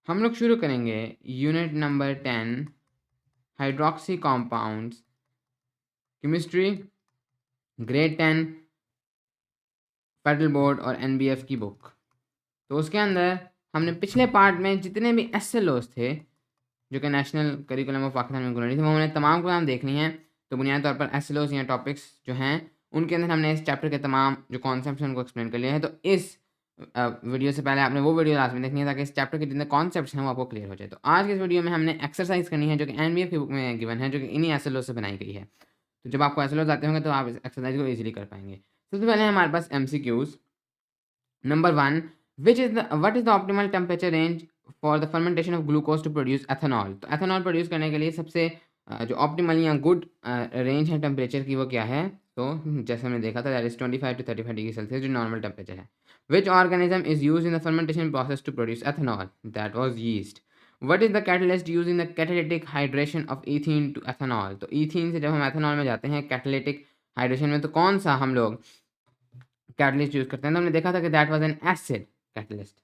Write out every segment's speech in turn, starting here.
हम लोग शुरू करेंगे unit number 10 hydroxy compounds chemistry grade 10 federal board और एनबीएफ की बुक। तो उसके अंदर हमने पिछले पार्ट में जितने भी एसएलओस थे जो कि नेशनल करिकुलम ऑफ पाकिस्तान में थे वो हमने तमाम को नाम देख ली हैं। तो बुनियादी तौर पर एसएलओस या टॉपिक्स जो हैं उनके अंदर हमने इस चैप्टर के तमाम जो कॉन्सेप्ट्स हैं उनको एक्सप्लेन कर लिया है। तो इस वीडियो से पहले आपने वो वीडियो लास्ट में देखनी है ताकि इस चैप्टर के जितने कॉन्सेप्ट्स हैं वो आपको क्लियर हो जाए। तो आज के इस वीडियो में हमने एक्सरसाइज करनी है जो कि एनबीएफ की बुक में गिवन है, जो कि इन्हीं एसएलओ से बनाई गई है। तो जब आपको एसएलओ आते होंगे तो आप इस एक्सरसाइज को ईजिली कर पाएंगे। सबसे पहले हमारे पास MCQs. Number 1, what is the optimal temperature range for the fermentation of glucose to produce ethanol. तो एथेनॉल प्रोड्यूस करने के लिए सबसे जो ऑप्टिमल या गुड रेंज है टेम्परेचर की वो क्या है। तो जैसे हमने देखा था that is 25 to 35 degree Celsius जो नॉर्मल टेम्परेचर है। Which organism is use in the fermentation process to produce ethanol. That was yeast. What is the catalyst use in the catalytic hydration of ethene to ethanol. तो ethene से जब हम ethanol में जाते हैं catalytic hydration में, तो कौन सा हम लोग कैटलिस्ट यूज़ करते हैं। तो हमने देखा था कि that was an acid catalyst.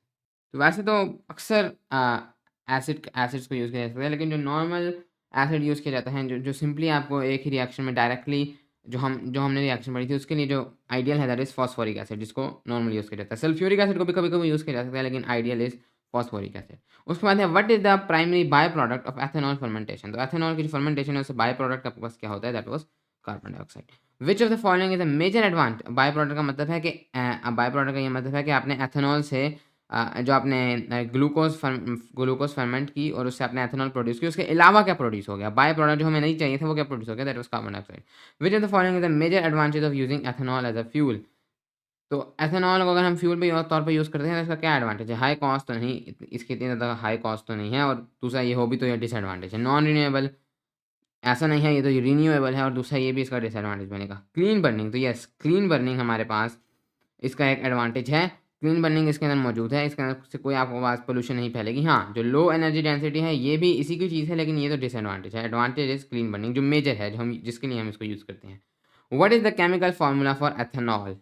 तो वैसे तो अक्सर एसिड्स को यूज़ किया जाता है, लेकिन जो नॉर्मल एसिड यूज़ किया जाता है जो सिंपली आपको एक ही रिएक्शन में डायरेक्टली जो हमने रिएक्शन पढ़ी थी उसके लिए जो आइडियल है दैट इज़ फॉस्फोरिक एसिड, जिसको नॉर्मली यूज़ किया जाता है। सल्फ्यूरिक एसिड को भी कभी कभी यूज़ किया जा सकता है, लेकिन आइडियल इज़ फॉस्फोरिक एसिड। उसके बाद है what is the primary by product of ethanol fermentation. तो एथेनॉल की जो फर्मेंटेशन है उससे बाय प्रोडक्ट आपके पास क्या होता है, that was carbon dioxide. Which of the following is a major advantage. By product का मतलब है कि बाय प्रोडक्ट का ये मतलब है कि आपने एथेनॉल से जो आपने ग्लूकोज फर्मेंट की और उससे आपने एथेनॉल प्रोड्यूस की, उसके अलावा क्या प्रोड्यूस हो गया। बाय प्रोडक्ट जो हमें नहीं चाहिए था वो क्या प्रोड्यूस हो गया, that was carbon dioxide. Which of the following is the major advantage of using ethanol as a fuel. तो एथेनॉल को अगर हम फ्यूल पे तौर पर यूज़ करते हैं तो इसका क्या एडवांटेज है। हाई कॉस्ट तो नहीं, इसकी इतनी ज़्यादा हाई कॉस्ट तो नहीं है, और दूसरा ये हो भी तो ये डिसएडवांटेज है। नॉन रिन्यूएबल ऐसा नहीं है, ये तो रिन्यूएबल है, और दूसरा ये भी इसका डिसएडवांटेज बनेगा। क्लीन बर्निंग, तो यस क्लीन बर्निंग हमारे पास इसका एक एडवांटेज है। क्लीन बर्निंग इसके अंदर मौजूद है, इसके अंदर से कोई आपको पास पोल्यूशन नहीं फैलेगी। हाँ, जो लो एनर्जी डेंसिटी है ये भी इसी की चीज़ है, लेकिन ये तो डिसएडवांटेज है। एडवांटेज इज क्लीन बर्निंग जो मेजर है, जो हम जिसके लिए हम इसको यूज़ करते हैं। What is the chemical formula for ethanol.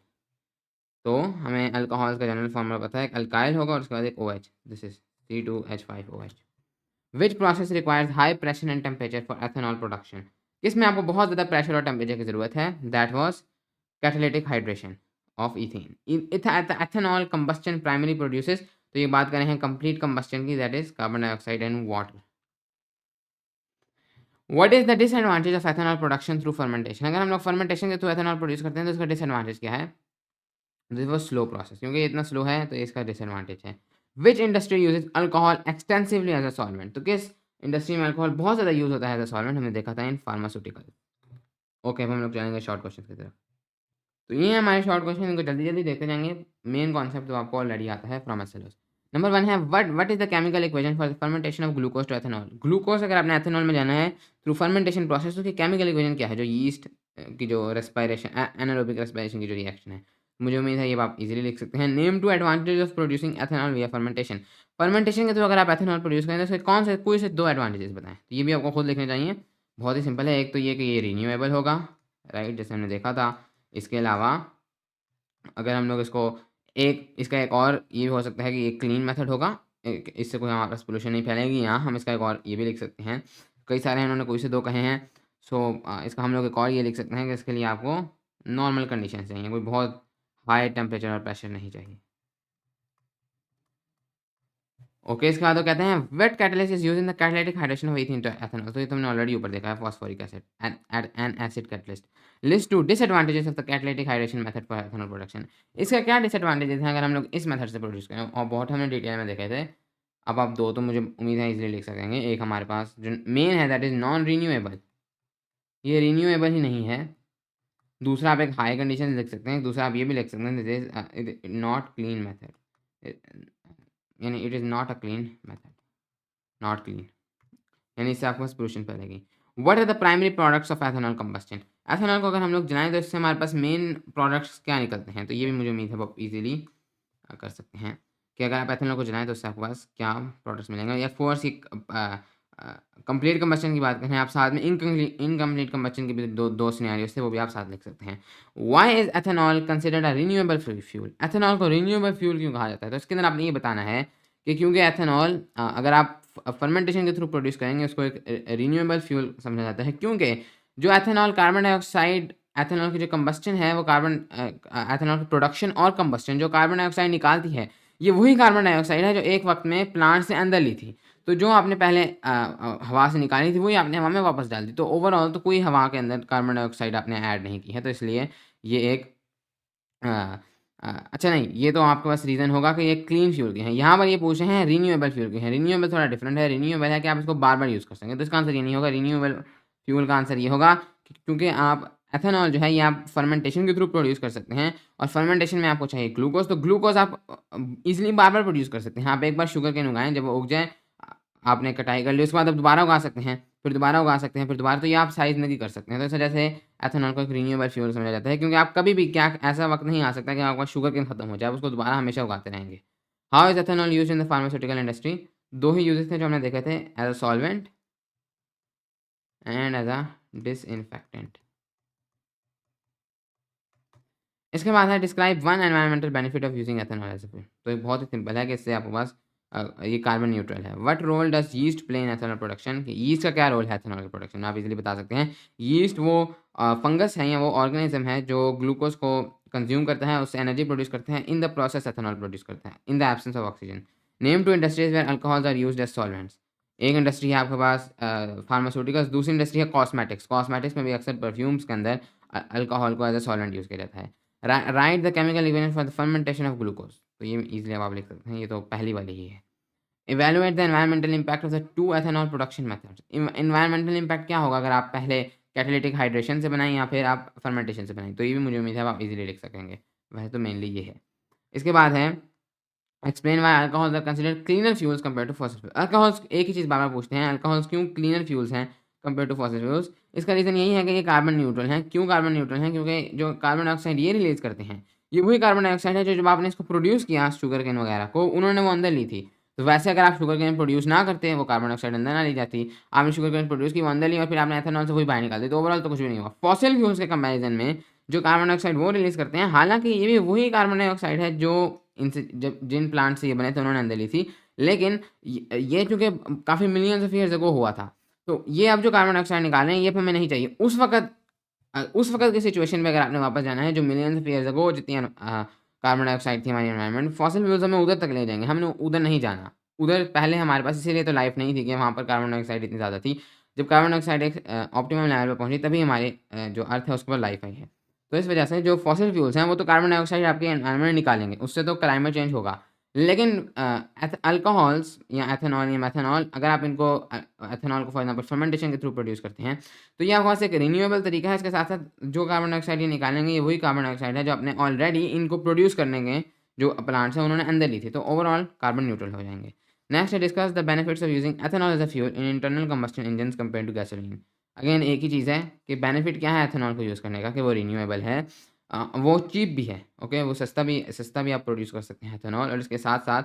तो हमें अल्कोहल का जनरल फार्मूला पता है, एक अल्काइल होगा और उसके बाद एक OH, this is C2H5OH। Which process requires high pressure and temperature for ethanol production. किसमें आपको बहुत ज़्यादा प्रेशर और टेम्परेचर की ज़रूरत है, that was catalytic hydration of ethane. Ethanol combustion primary produces, तो ये बात करें हैं कंप्लीट कंबस्टन की, that is carbon dioxide and water. What is the disadvantage of ethanol production through fermentation. अगर हम लोग फर्मेंटेशन के थ्रू एथेनॉल प्रोड्यूस करते हैं तो इसका डिसएडवांटेज क्या है, दिस वाज स्लो प्रोसेस, क्योंकि ये इतना स्लो है तो इसका डिसएडवांटेज है। Which industry uses alcohol extensively as a solvent. तो किस इंडस्ट्री में अल्कोहल बहुत ज़्यादा यूज होता है एज अ सॉल्वेंट, हमने देखा था इन फार्मास्यूटिकल। ओके, अब हम लोग चलेंगे शॉर्ट क्वेश्चन की तरफ। तो ये हमारे शॉर्ट क्वेश्चन, इनको जल्दी जल्दी देखते जाएंगे। मेन कॉन्सेप्ट तो आपको ऑलरेडी आता है फ्रॉम एसएलओस। नंबर 1 है what is the chemical equation for the fermentation of glucose to ethanol. Glucose अगर आपने एथेनॉल में जाना है थ्रू फर्मेंटेशन प्रोसेस, तो उसकी केमिकल इक्वेशन क्या है, जो यीस्ट की जो रेस्पिरेशन एनारोबिक रेस्पिरेशन की जो रिएक्शन है। मुझे उम्मीद है ये आप इजीली लिख सकते हैं। Name two advantage of producing ethanol via fermentation. Fermentation के थ्रू अगर आप एथेनॉल प्रोड्यूस करें तो उसके कौन से कोई से दो एडवांटेजेस बताएं। तो ये भी आपको खुद लिखने चाहिए, बहुत ही सिंपल है। एक तो ये कि ये रिन्यूएबल होगा, राइट, जैसे हमने देखा था। इसके अलावा अगर हम लोग इसको इसका एक और ये हो सकता है कि ये क्लीन मेथड होगा, इससे कोई हमारे पास पोल्यूशन नहीं फैलेगी। यहाँ हम इसका एक और ये भी लिख सकते हैं, कई सारे हैं, उन्होंने कोई से दो कहे हैं। सो इसका हम लोग एक और ये लिख सकते हैं कि इसके लिए आपको नॉर्मल कंडीशन चाहिए, कोई बहुत हाई टेम्परेचर और प्रेशर नहीं चाहिए। ओके, इसके बाद वो कहते हैं what catalyst is use in the catalytic hydration of ethene to ethanol. तो ये तुमने ऑलरेडी ऊपर देखा है, phosphoric acid and acid catalyst. List two disadvantages of the catalytic hydration method for ethanol production. इसका क्या डिसएडवांटेजेस हैं अगर हम लोग इस मेथड से प्रोड्यूस करें, और बहुत हमने डिटेल में देखे थे। अब आप दो तो मुझे उम्मीद है इजीली लिख सकेंगे। एक हमारे पास जो मेन है दैट इज नॉन रीन्यूएबल, ये रीन्यूएबल ही नहीं है। दूसरा आप एक हाई कंडीशन लिख सकते हैं, दूसरा आप ये भी लिख सकते हैं this is not clean method, यानी it is not a clean method, not clean, यानी इससे आपके पास पोल्यूशन फैलेगी। What are the primary products of ethanol combustion. Ethanol को अगर हम लोग जलाएं तो इससे हमारे पास मेन प्रोडक्ट्स क्या निकलते हैं। तो ये भी मुझे उम्मीद है आप इजीली कर सकते हैं कि अगर आप एथेनॉल को जलाएं तो उससे आपके पास क्या प्रोडक्ट्स मिलेंगे। या फोर्स की कंप्लीट कंबस्टन की बात करें आप, साथ में इनकम्प्लीट कंबस्टन के भी दो सिनेरियोस थे, वो भी आप साथ लिख सकते हैं। Why is ethanol considered a renewable fuel. Ethanol को रिन्यूएबल फ्यूल क्यों कहा जाता है, तो इसके अंदर आपने ये बताना है कि क्योंकि एथेनॉल अगर आप फर्मेंटेशन के थ्रू प्रोड्यूस करेंगे उसको एक रिन्यूएबल फ्यूल समझा जाता है, क्योंकि जो एथेनॉल कार्बन डाइऑक्साइड एथेनॉल की जो कंबस्टन है वो एथेनॉल की प्रोडक्शन और कंबस्टन जो कार्बन डाइऑक्साइड निकालती है, ये वही कार्बन डाइऑक्साइड है जो एक वक्त में प्लांट से अंदर ली थी। तो जो आपने पहले हवा से निकाली थी वही आपने हवा में वापस डाल दी, तो ओवरऑल तो कोई हवा के अंदर कार्बन डाइऑक्साइड आपने ऐड नहीं की है। तो इसलिए ये एक अ अच्छा नहीं, ये तो आपके पास रीज़न होगा कि ये क्लीन फ्यूल के हैं। यहाँ पर ये पूछ रहे हैं रिन्यूएबल फ्यूल के हैं। रिन्यूएबल थोड़ा डिफरेंट है। रिन्यूएबल है कि आप इसको बार-बार यूज़ कर सकें। तो इसका आंसर ये नहीं होगा। रिन्यूएबल फ्यूल का आंसर ये होगा कि क्योंकि आप एथेनॉल जो है ये आप फर्मेंटेशन के थ्रू प्रोड्यूस कर सकते हैं और फर्मेंटेशन में आपको चाहिए ग्लूकोज़, तो ग्लूकोज़ आप ईज़िली बार-बार प्रोड्यूस कर सकते हैं। आप एक बार शुगर केन उगाएँ, जब वो उग जाए आपने कटाई कर ली, उसके बाद आप दोबारा उगा सकते हैं, फिर दोबारा उगा सकते हैं, फिर दोबारा, तो ये आप सारी ज़िंदगी कर सकते हैं। तो इस वजह से एथेनॉल को एक रिन्यूएबल फ्यूल समझा जाता है, क्योंकि आप कभी भी क्या ऐसा वक़्त नहीं आ सकता कि आपका शुगर केन खत्म हो जाए, आप उसको दोबारा हमेशा उगाते रहेंगे। How is ethanol used in the pharmaceutical industry? 2 ही यूज़ेज़ थे जो हमने देखे थे, as a solvent and as a disinfectant. इसके बाद है describe one environmental benefit of using ethanol as a fuel. तो ये बहुत ही सिंपल है कि इससे आपके पास ये कार्बन न्यूट्रल है। What role does yeast play in ethanol production? कि यीस्ट का क्या रोल है एथेनॉल के प्रोडक्शन में? आप इज़िली बता सकते हैं। यीस्ट वो फंगस है या वो ऑर्गेनिज़्म है जो ग्लूकोज़ को कंज़्यूम करता है, उससे एनर्जी प्रोड्यूस करते हैं, in the process ethanol produce करता है, in the absence of oxygen. Name 2 industries where alcohols are used as solvents. एक इंडस्ट्री है आपके पास फार्मास्यूटिकल्स, दूसरी इंडस्ट्री है कॉस्मेटिक्स। कॉस्मेटिक्स में भी अक्सर परफ्यूम्स के अंदर अल्कोहल को एज़ अ सॉल्वेंट यूज़ किया जाता है। Right the chemical equation for the fermentation of glucose. तो ये इजीली आप लिख सकते हैं, ये तो पहली वाली ही है। Evaluate the environmental impact of the two ethanol production methods. Environmental impact क्या होगा अगर आप पहले कैटालिटिक हाइड्रेशन से बनाएं या फिर आप फर्मेंटेशन से बनाएं, तो ये भी मुझे उम्मीद है आप इजीली लिख सकेंगे। वैसे तो मेनली ये है। इसके बाद है explain why alcohols are considered cleaner fuels compare to fossil fuel. Alcohols एक ही चीज़ बार-बार पूछते हैं, अल्कोहल्स क्यों क्लीनर फ्यूल्स हैं कंपेयर टू फॉसिल फ्यूल्स? इसका रीज़न यही है कि ये कार्बन न्यूट्रल हैं। क्यों कार्बन न्यूट्रल हैं? क्योंकि जो कार्बन डाइऑक्साइड ये रिलीज़ करते हैं, ये वही कार्बन डाइऑक्साइड है जो जब आपने इसको प्रोड्यूस किया शुगर केन वगैरह को, उन्होंने वो अंदर ली थी। तो वैसे अगर आप शुगर केन प्रोड्यूस ना करते, वो कार्बन डाइऑक्साइड अंदर ना ली जाती, आपने शुगर केन प्रोड्यूस की, वो अंदर ली और फिर आपने एथेनॉल से वही बाहर निकाल दी, तो ओवरऑल तो कुछ भी नहीं हुआ। फॉसिल फ्यूल्स के कंपैरिज़न में जो कार्बन डाइऑक्साइड वो रिलीज़ करते हैं, हालाँकि ये भी वही कार्बन डाइऑक्साइड है जो इनसे जब जिन प्लांट से ये बने थे उन्होंने अंदर ली थी। लेकिन ये चूँकि काफ़ी मिलियंस ऑफ ईयर्स अगो हुआ था, तो ये अब जो कार्बन डाइऑक्साइड निकाल रहे हैं, ये हमें नहीं चाहिए। उस वक़्त की सिचुएशन में अगर आपने वापस जाना है, जो मिलियंस ऑफ ईयर्स अगो जितनी कार्बन डाइऑक्साइड थी हमारी एनवायरनमेंट, फॉसिल फ्यूल्स हमें उधर तक ले जाएँगे, हमने उधर नहीं जाना। उधर पहले हमारे पास इसीलिए तो लाइफ़ नहीं थी कि वहाँ पर कार्बन डाइऑक्साइड इतनी ज़्यादा थी। जब कार्बन डाइऑक्साइड एक ऑप्टिमम लेवल पे पहुँची, तभी हमारे जो अर्थ है, उसके ऊपर लाइफ़ आई है। तो इस वजह से जो फॉसिल फ्यूल्स हैं, वो तो कार्बन डाइऑक्साइड आपके एनवायरनमेंट में निकालेंगे, उससे तो क्लाइमेट चेंज होगा। लेकिन अल्कोहल्स या एथेनॉल या मेथेनॉल, अगर आप इनको एथेनॉल को फॉर एग्जांपल फर्मेंटेशन के थ्रू प्रोड्यूस करते हैं, तो ये आपके पास एक रिन्यूएबल तरीका है। इसके साथ-साथ जो कार्बन डाइऑक्साइड ये निकालेंगे, ये वही कार्बन डाइऑक्साइड है जो आपने ऑलरेडी इनको प्रोड्यूस करने के जो प्लांट्स हैं, उन्होंने अंदर ली थी। तो ओवरऑल कार्बन न्यूट्रल हो जाएँगे। Next discuss the benefits of using ethanol as a fuel in internal combustion engines compared to gasoline. Again एक ही चीज़ है कि बेनिफिट क्या है एथेनॉल को यूज़ करने का, कि वो रिन्यूएबल है। वो चीप भी है, ओके? वो सस्ता भी आप प्रोड्यूस कर सकते हैं एथेनॉल, और इसके साथ-साथ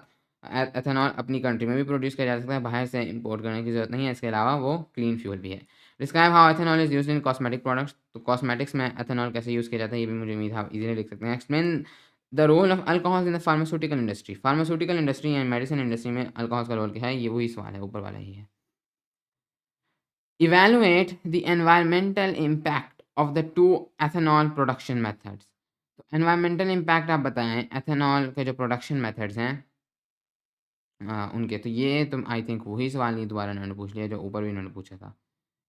एथेनॉल अपनी कंट्री में भी प्रोड्यूस किया जा सकता है, बाहर से इंपोर्ट करने की ज़रूरत नहीं है। इसके अलावा वो क्लीन फ्यूल भी है। Describe how ethanol is used in cosmetic products. तो कॉस्मेटिक्स में एथेनॉल कैसे यूज़ किया जाता है, ये भी मुझे उम्मीद है आप इज़िली लिख सकते हैं। Explain the role of alcohols in the pharmaceutical industry. Pharmaceutical industry and medicine industry में अल्कोहल्स का रोल क्या है? ये वही सवाल है, ऊपर वाला ही है। Evaluate the environmental impact of the two ethanol production methods. तो एनवायरमेंटल इम्पैक्ट आप बताएँ एथेनॉल के जो प्रोडक्शन मेथड्स हैं उनके। तो ये तो आई थिंक वही सवाल नहीं दोबारा इन्होंने पूछ लिया जो ऊपर भी इन्होंने पूछा था।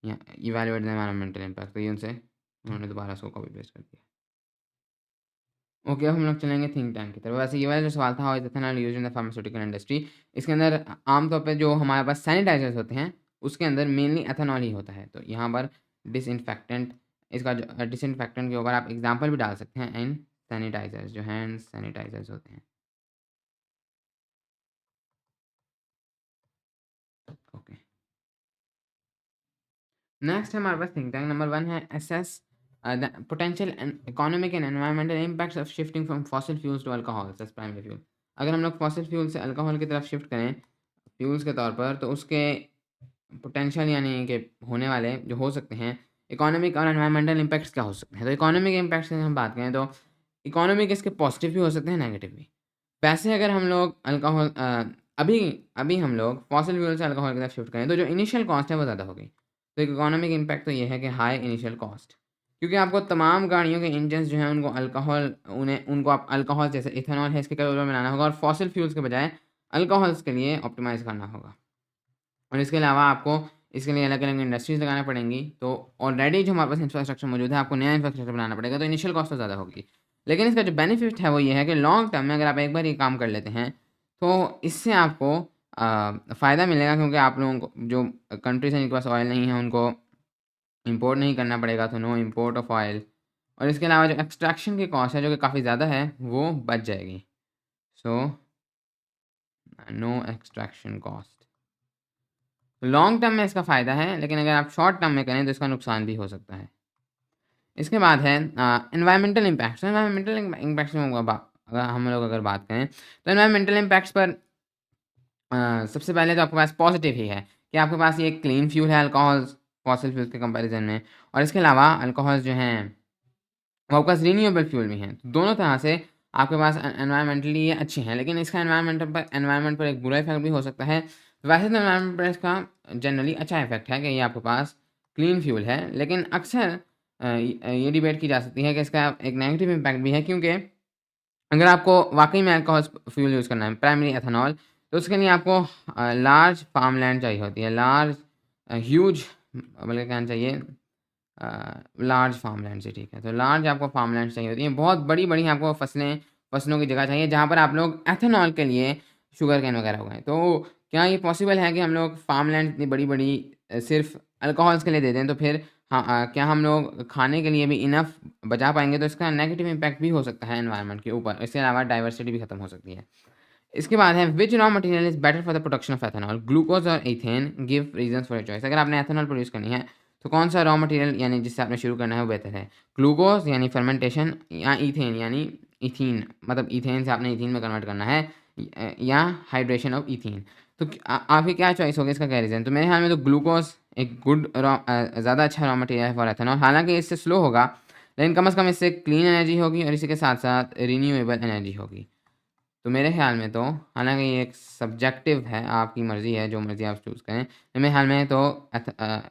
या इवैल्यूएट द एनवायरमेंटल इम्पैक्ट, तो ये उनसे उन्होंने दोबारा उसको कॉपी पेस्ट कर दिया। ओके, अब हम लोग चलेंगे थिंक टैंक की तरफ। वैसे ये वाला जो सवाल था, how is ethanol used in the pharmaceutical industry, इसके अंदर आम तौर पे जो हमारे पास सैनिटाइज़र्स होते हैं, उसके अंदर मेनली एथेनॉल ही होता है। तो यहाँ पर डिसइन्फेक्टेंट, इसका जो डिसइन्फेक्टेंट के ऊपर आप एग्ज़ाम्पल भी डाल सकते हैं इन सैनिटाइज़र्स, जो हैंड सैनिटाइज़र्स होते हैं। ओके, नेक्स्ट हमारे पास थिंक टैंक नंबर 1 है assess the potential and economic and environmental impacts of shifting from fossil fuels to alcohols as primary fuel. अगर हम लोग फॉसिल फ्यूल से अल्कोहल की तरफ शिफ्ट करें फ्यूल्स के तौर पर, तो उसके पोटेंशियल यानी कि होने वाले जो हो सकते हैं इकोनॉमिक और एनवायरमेंटल इम्पैक्ट्स क्या हो सकते हैं। तो इकोनॉमिक इम्पैक्ट्स की हम बात करें, तो इकोनॉमिक इसके पॉजिटिव भी हो सकते हैं, नेगेटिव भी। वैसे अगर हम लोग अभी अभी हम लोग फॉसिल फ्यूल से अल्कोहल की तरफ शिफ्ट करें तो जो इनिशियल कॉस्ट है वो ज़्यादा होगी। तो इकोनॉमिक इम्पैक्ट तो ये है कि हाई इनिशियल कॉस्ट, क्योंकि आपको तमाम गाड़ियों के इंजन्स जो हैं उनको आप अल्कोहल जैसे इथेनॉल है इसके कैपेबल बनाना होगा और फॉसिल फ्यूल्स के बजाय अल्कोहल्स के लिए ऑप्टिमाइज़ करना होगा। और इसके अलावा आपको इसके लिए अलग-अलग इंडस्ट्रीज़ लगाना पड़ेंगी। तो ऑलरेडी जो हमारे पास इंफ्रास्ट्रक्चर मौजूद है, आपको नया इंफ्रास्ट्रक्चर बनाना पड़ेगा, तो इनिशियल कॉस्ट तो ज़्यादा होगी। लेकिन इसका जो बेनिफिट है वो ये है कि लॉन्ग टर्म में अगर आप एक बार ये काम कर लेते हैं, तो इससे आपको फ़ायदा मिलेगा, क्योंकि आप लोगों को जो कंट्रीज़ हैं जिनके पास ऑयल नहीं है उनको इम्पोर्ट नहीं करना पड़ेगा, तो नो इम्पोर्ट ऑफ ऑयल। और इसके अलावा जो एक्सट्रैक्शन की कॉस्ट है जो कि काफ़ी ज़्यादा है, वो बच जाएगी। So no extraction cost. Long term में इसका फ़ायदा है, लेकिन अगर आप शॉर्ट टर्म में करें तो इसका नुकसान भी हो सकता है। इसके बाद है एनवायरमेंटल इम्पैक्ट्स। एनवायरमेंटल इम्पैक्ट्स में अगर हम लोग अगर बात करें तो एनवायरमेंटल इम्पैक्ट्स पर सबसे पहले तो आपके पास पॉजिटिव ही है कि आपके पास ये क्लीन फ्यूल है अल्कोहल्स फॉसिल फ्यूल्स के कंपैरिजन में। और इसके अलावा अल्कोहल्स जो हैं वो आपके पास रीन्यूएबल फ्यूल भी हैं। तो दोनों तरह से आपके पास एनवायरमेंटली ये अच्छे हैं, लेकिन इसका एनवायरमेंट पर एक बुरा इफेक्ट भी हो सकता है। वैसे तो एनवायरमेंट पर इसका जनरली अच्छा इफेक्ट है कि ये आपके पास क्लीन फ्यूल है, लेकिन अक्सर ये डिबेट की जा सकती है कि इसका एक नेगेटिव इम्पैक्ट भी है, क्योंकि अगर आपको वाक़ई में अल्कोहल फ्यूल यूज़ करना है, प्राइमरी एथेनॉल, तो उसके लिए आपको लार्ज फार्म लैंड चाहिए होती है, लार्ज ह्यूज बल्कि कहना चाहिए लार्ज फार्म लैंड से, ठीक है। तो लार्ज आपको फार्म लैंड चाहिए होती हैं, बहुत बड़ी-बड़ी आपको फसलों की जगह चाहिए, जहाँ पर आप लोग एथेनॉल के लिए शुगर केन वगैरह उगाएँ। तो क्या ये पॉसिबल है कि हम लोग फार्म लैंड इतनी बड़ी-बड़ी सिर्फ़ अल्कोहल्स के लिए दे दें? तो फिर हाँ क्या हम लोग खाने के लिए भी इनफ बचा पाएँगे? तो इसका नेगेटिव इम्पैक्ट भी हो सकता है एनवायरनमेंट के ऊपर। इसके अलावा डाइवर्सिटी भी खत्म हो सकती है। इसके बाद है which raw material is better for the production of ethanol? Glucose और ethane give reasons for your choice. अगर आपने एथेनॉल प्रोड्यूस करनी है, तो कौन-सा रॉ मटेरियल यानी जिससे आपने शुरू करना है वो बेहतर है? ग्लूकोज़ यानी फर्मेंटेशन, या ईथेन यानी ईथीन, मतलब ईथेन से आपने ईथीन में कन्वर्ट करना है, या हाइड्रेशन ऑफ ईथीन। तो आपकी क्या चॉइस होगी, इसका क्या रीज़न? तो मेरे ख्याल में तो ग्लूकोज़ एक ज़्यादा अच्छा रॉ मटेरियल है फॉर एथेनॉल। हालाँकि इससे स्लो होगा, लेकिन कम से कम इससे क्लीन एनर्जी होगी और इसी के साथ-साथ रिन्यूएबल एनर्जी होगी। तो मेरे ख़्याल में तो, हालाँकि ये एक सब्जेक्टिव है, आपकी मर्ज़ी है, जो मर्ज़ी आप चूज़ करें। मेरे ख़्याल में तो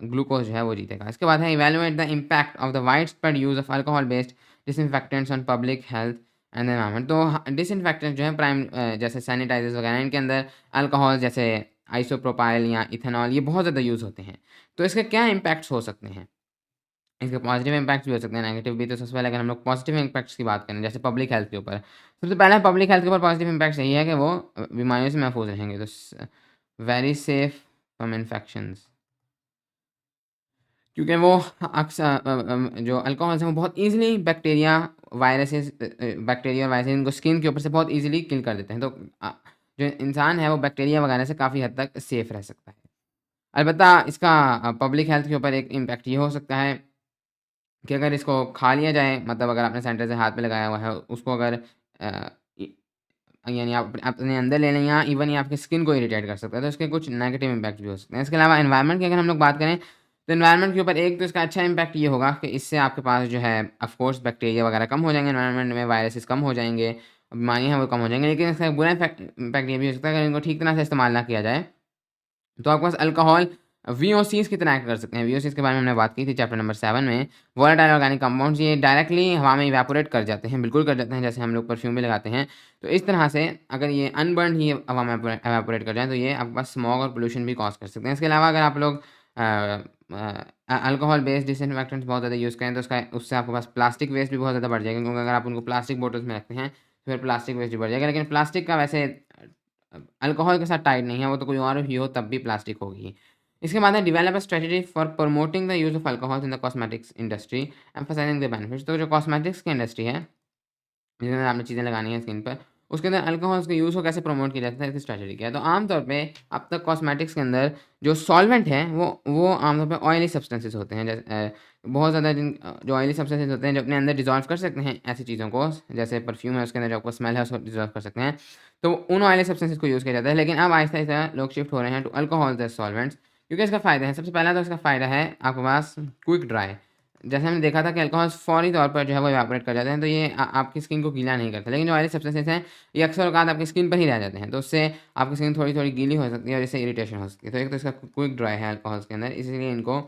ग्लूकोज़ जो है वो जीतेगा। इसके बाद है evaluate the impact of the widespread use of alcohol based disinfectants on public health and environment. तो डिसइंफेक्टेंट जो है जैसे सैनिटाइज़र्स वगैरह, इनके अंदर अल्कोहल जैसे आइसोप्रोपाइल या इथेनॉल ये बहुत ज़्यादा यूज़ होते हैं। तो इसके क्या इम्पैक्ट्स हो सकते हैं? इसके पॉजिटिव इम्पैक्ट्स भी हो सकते हैं, नेगेटिव भी। तो सबसे पहले अगर हम लोग पॉजिटिव इम्पैक्ट्स की बात करें, जैसे पब्लिक हेल्थ के ऊपर, सबसे पहला पब्लिक हेल्थ के ऊपर पॉजिटिव इम्पैक्ट्स यही है कि वो बीमारियों से महफूज रहेंगे। तो वेरी सेफ फ्रॉम इन्फेक्शंस, क्योंकि वो जो अल्कोहल्स हैं वो बहुत ईज़िली बैक्टीरिया और वायरसेस इनको स्किन के ऊपर से बहुत ईज़िली किल कर देते हैं। तो जो इंसान है वो बैक्टीरिया वगैरह से काफ़ी हद तक सेफ रह सकता है। अलबत्ता इसका पब्लिक हेल्थ के ऊपर एक इम्पैक्ट ये हो सकता है कि अगर इसको खा लिया जाए, मतलब अगर आपने सैनिटाइज़र हाथ पे लगाया हुआ है, उसको अगर अ, इ यानी आप अपने अंदर ले लें, या इवन ये आपकी स्किन को इरिटेट कर सकता है, तो इसके कुछ नेगेटिव इम्पैक्ट भी हो सकते हैं। इसके अलावा एनवायरनमेंट की अगर हम लोग बात करें, तो एनवायरनमेंट के ऊपर एक तो इसका अच्छा इम्पैक्ट ये होगा कि इससे आपके पास जो है ऑफ कोर्स बैक्टीरिया वगैरह कम हो जाएँगे एनवायरनमेंट में, वायरसेस कम हो जाएँगे, बीमारियाँ हैं वो कम हो जाएँगी। लेकिन इसका एक बुरा इम्पैक्ट ये भी हो सकता है अगर इनको ठीक तरह से इस्तेमाल ना किया जाए, तो आपके पास अल्कोहल वीओसीज़ कितना एक्ट कर सकते हैं। वीओसीज़ के बारे में हमने बात की थी चैप्टर नंबर 7 में। वोलेटाइल ऑर्गेनिक कंपाउंड्स ये डायरेक्टली हवा में इवैपोरेट कर जाते हैं, बिल्कुल कर जाते हैं, जैसे हम लोग परफ्यूम भी लगाते हैं। तो इस तरह से अगर ये अनबर्न्ड ही हवा में इवैपोरेट कर जाएँ, तो ये आपके पास स्मॉग और पोल्यूशन भी कॉज़ कर सकते हैं। इसके अलावा अगर आप लोग अल्कोहल बेस्ड डिसइन्फेक्टेंट्स बहुत ज़्यादा यूज़ करें, तो उससे आपके पास प्लास्टिक वेस्ट भी बहुत ज़्यादा बढ़ जाएगा, क्योंकि अगर आप उनको प्लास्टिक बॉटल्स में रखते हैं, तो फिर प्लास्टिक वेस्ट भी बढ़ जाएगा। लेकिन प्लास्टिक का वैसे अल्कोहल के साथ टाइड नहीं है, वो तो कोई और भी हो तब भी प्लास्टिक होगी। इसके बाद है develop a strategy for promoting the use of alcohols in the cosmetics industry emphasising the benefits. तो जो कॉस्मेटिक्स की इंडस्ट्री है, जिसके अंदर आपने चीज़ें लगानी है स्किन पर, उसके अंदर अल्कोहल्स के यूज़ को कैसे प्रमोट किया जाता है, इसकी स्ट्रैटेजी क्या है? तो आमतौर पे अब तक कॉस्मेटिक्स के अंदर जो सॉल्वेंट है वो आमतौर पे ऑयली सब्सटेंसेस होते हैं। जैसे बहुत ज़्यादा जो ऑयली सब्सटेंसेस होते हैं जो अपने अंदर डिज़ोल्व कर सकते हैं ऐसी चीज़ों को, जैसे परफ्यूम है उसके अंदर जो आपको स्मेल है उसको डिज़ोल्व कर सकते हैं। तो उन ऑयली सब्सटेंसेस को यूज़ किया जाता है। लेकिन अब आहिस्ता-आहिस्ता लोग शिफ्ट हो रहे हैं टू अल्कोहल्स एज़ सॉल्वेंट्स, क्योंकि इसका फ़ायदा है। सबसे पहला तो इसका फ़ायदा है आपके पास क्विक ड्राई। जैसे हमने देखा था कि अल्कोहल्स फौरी तौर पर जो है वो इवेपोरेट कर जाते हैं, तो ये आपकी स्किन को गीला नहीं करता। लेकिन जो ऑयली सब्सटेंसेस हैं, ये अक्सर औकात आपकी स्किन पर ही रह जाते हैं, तो उससे आपकी स्किन थोड़ी-थोड़ी गीली हो सकती है और इससे इरिटेशन हो सकती है। तो एक तो इसका क्विक ड्राई है अल्कोहल्स के अंदर, इसीलिए इनको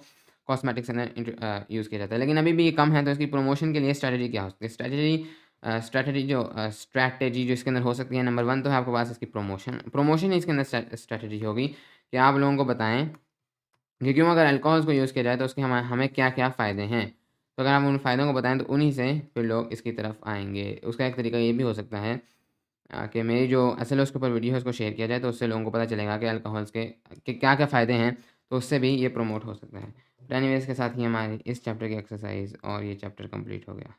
कॉस्मेटिक्स के अंदर यूज़ किया जाता है। लेकिन अभी भी ये कम है, तो इसकी प्रमोशन के लिए स्ट्रैटेजी क्या हो सकती है? स्ट्रैटेजी जो इसके अंदर हो सकती है, नंबर 1 तो है आपके पास इसकी प्रमोशन ही इसके अंदर स्ट्रैटेजी होगी कि आप लोगों को बताएँ कि क्यों अगर अल्कोहल्स को यूज़ किया जाए तो उसके हमें क्या-क्या फ़ायदे हैं। तो अगर आप उन फ़ायदों को बताएँ तो उन्हीं से फिर लोग इसकी तरफ आएँगे। उसका एक तरीका ये भी हो सकता है कि मेरी जो एसएलओस के ऊपर वीडियो है उसको शेयर किया जाए, तो उससे लोगों को पता चलेगा कि अल्कोहल्स के क्या-क्या फ़ायदे हैं, तो उससे भी ये प्रमोट हो सकता है। तो एनीवेज़ के साथ ही हमारी इस चैप्टर की एक्सरसाइज़ और ये चैप्टर कंप्लीट हो गया।